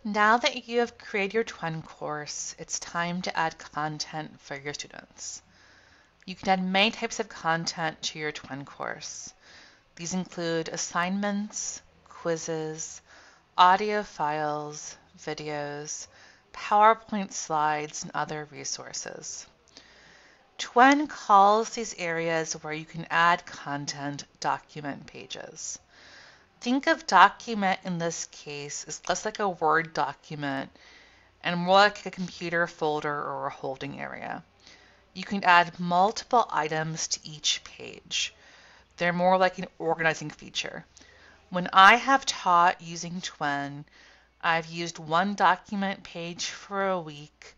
Now that you have created your TWEN course, it's time to add content for your students. You can add many types of content to your TWEN course. These include assignments, quizzes, audio files, videos, PowerPoint slides, and other resources. TWEN calls these areas where you can add content document pages. Think of document in this case as less like a Word document and more like a computer folder or a holding area. You can add multiple items to each page. They're more like an organizing feature. When I have taught using TWEN, I've used one document page for a week,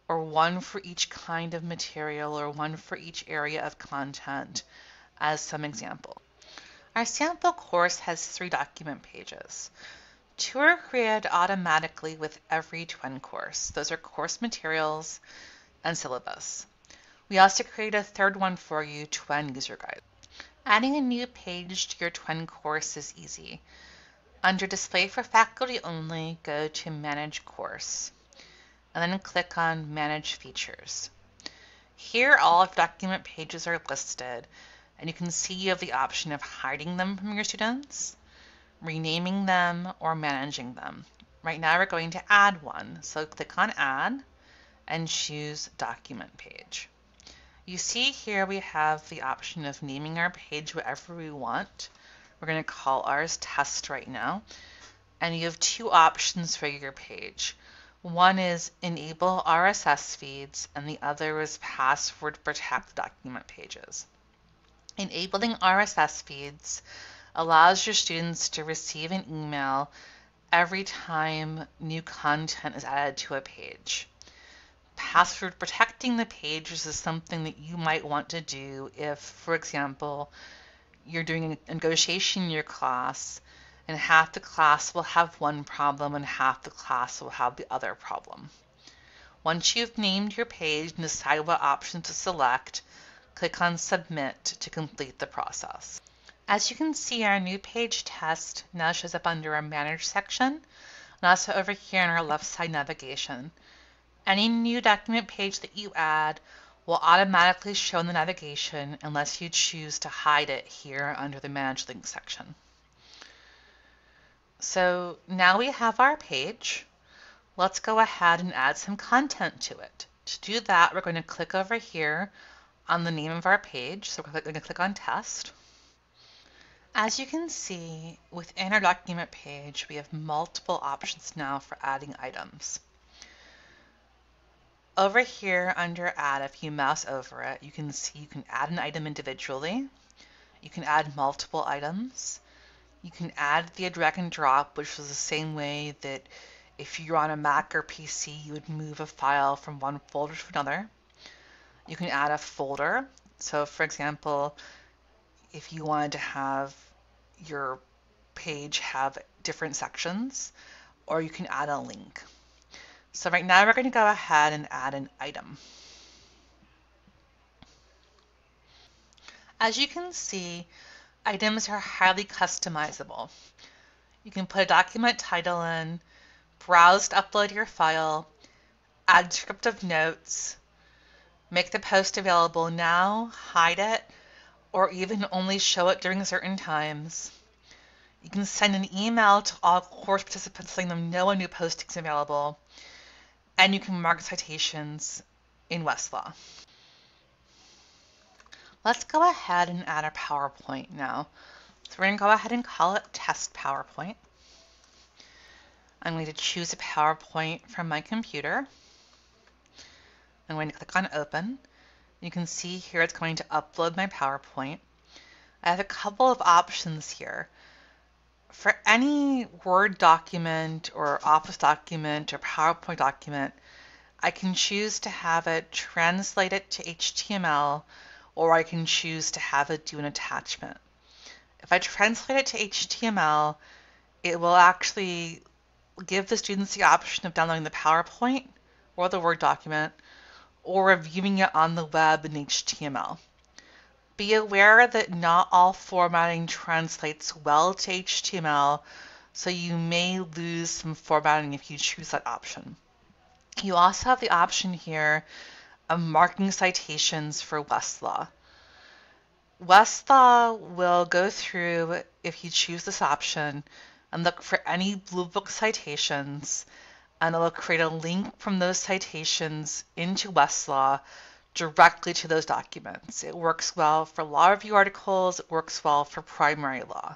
or one for each kind of material, or one for each area of content as some example. Our sample course has 3 document pages. 2 are created automatically with every TWEN course. Those are course materials and syllabus. We also created a 3rd one for you, TWEN user guide. Adding a new page to your TWEN course is easy. Under Display for Faculty Only, go to Manage Course, and then click on Manage Features. Here, all of document pages are listed, and you can see you have the option of hiding them from your students, renaming them, or managing them. Right now we're going to add one, so click on Add and choose Document Page. You see here we have the option of naming our page whatever we want. We're going to call ours Test right now, and you have 2 options for your page. One is Enable RSS feeds, and the other is Password Protect document pages. Enabling RSS feeds allows your students to receive an email every time new content is added to a page. Password protecting the pages is something that you might want to do if, for example, you're doing a negotiation in your class and half the class will have one problem and half the class will have the other problem. Once you've named your page and decide what option to select, click on Submit to complete the process. As you can see, our new page test now shows up under our Manage section and also over here in our left side navigation. Any new document page that you add will automatically show in the navigation unless you choose to hide it here under the Manage Links section. So now we have our page. Let's go ahead and add some content to it. To do that, we're going to click over here on the name of our page. So we're going to click on Test. As you can see, within our document page, we have multiple options now for adding items. Over here under Add, if you mouse over it, you can see you can add an item individually. You can add multiple items. You can add via drag and drop, which is the same way that if you're on a Mac or PC, you would move a file from one folder to another. You can add a folder. So for example, if you wanted to have your page have different sections, or you can add a link. So right now we're going to go ahead and add an item. As you can see, items are highly customizable. You can put a document title in, browse to upload your file, add descriptive notes, make the post available now, hide it, or even only show it during certain times. You can send an email to all course participants letting them know a new posting is available, and you can mark citations in Westlaw. Let's go ahead and add a PowerPoint now. So we're going to go ahead and call it Test PowerPoint. I'm going to choose a PowerPoint from my computer. I'm going to click on Open. You can see here it's going to upload my PowerPoint. I have a couple of options here. For any Word document or Office document or PowerPoint document, I can choose to have it translate it to HTML, or I can choose to have it do an attachment. If I translate it to HTML, it will actually give the students the option of downloading the PowerPoint or the Word document, or reviewing it on the web in HTML. Be aware that not all formatting translates well to HTML. so you may lose some formatting if you choose that option. You also have the option here of marking citations for Westlaw. Westlaw will go through, if you choose this option, and look for any Blue Book citations, and it will create a link from those citations into Westlaw directly to those documents. It works well for law review articles, it works well for primary law.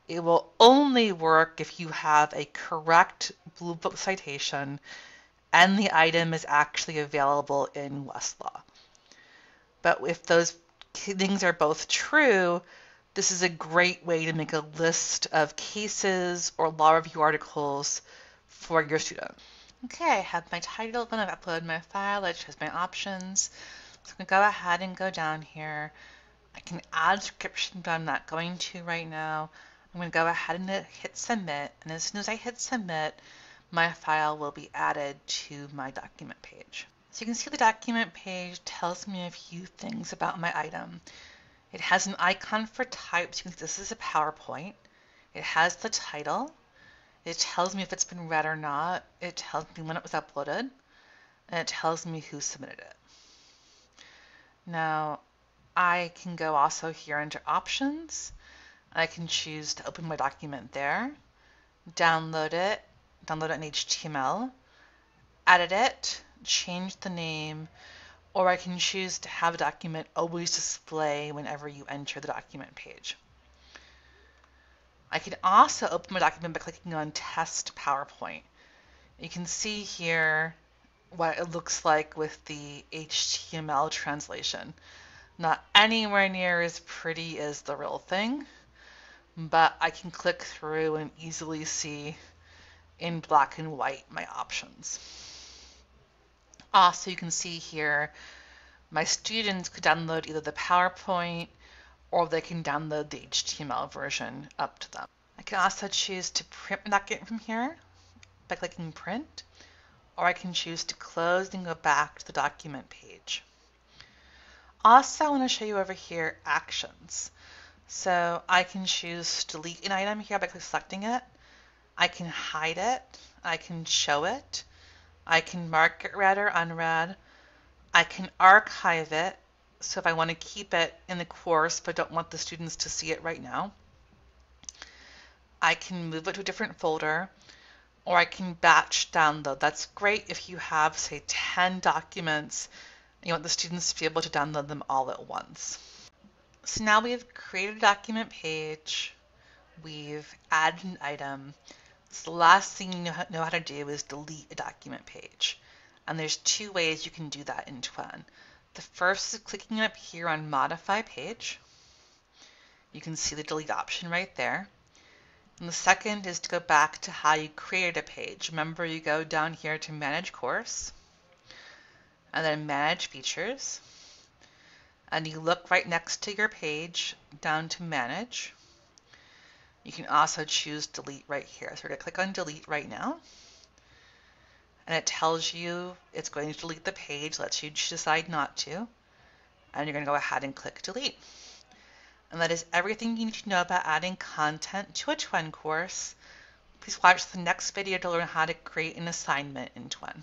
It will only work if you have a correct Blue Book citation and the item is actually available in Westlaw. But if those things are both true, this is a great way to make a list of cases or law review articles for your student. Okay, I have my title, then I've uploaded my file, it shows my options. So I'm going to go ahead and go down here. I can add description, but I'm not going to right now. I'm going to go ahead and hit submit, and as soon as I hit submit, my file will be added to my document page. So you can see the document page tells me a few things about my item. It has an icon for type, so you can see this is a PowerPoint. It has the title. It tells me if it's been read or not. It tells me when it was uploaded, and it tells me who submitted it. Now, I can go also here into options. I can choose to open my document there, download it in HTML, edit it, change the name, or I can choose to have a document always display whenever you enter the document page. I can also open my document by clicking on Test PowerPoint. You can see here what it looks like with the HTML translation. Not anywhere near as pretty as the real thing, but I can click through and easily see in black and white my options. Also, you can see here my students could download either the PowerPoint or they can download the HTML version up to them. I can also choose to print my document from here by clicking print, or I can choose to close and go back to the document page. Also, I want to show you over here actions. So I can choose to delete an item here by selecting it. I can hide it. I can show it. I can mark it read or unread. I can archive it. So if I want to keep it in the course but don't want the students to see it right now, I can move it to a different folder, or I can batch download. That's great if you have, say, 10 documents and you want the students to be able to download them all at once. So now we've created a document page, we've added an item. So the last thing you know how to do is delete a document page. And there's two ways you can do that in TWEN. The first is clicking up here on Modify Page. You can see the delete option right there. And the second is to go back to how you created a page. Remember, you go down here to Manage Course, and then Manage Features. And you look right next to your page down to Manage. You can also choose Delete right here. So we're going to click on Delete right now. And it tells you it's going to delete the page, lets you decide not to. And you're going to go ahead and click Delete. And that is everything you need to know about adding content to a TWEN course. Please watch the next video to learn how to create an assignment in TWEN.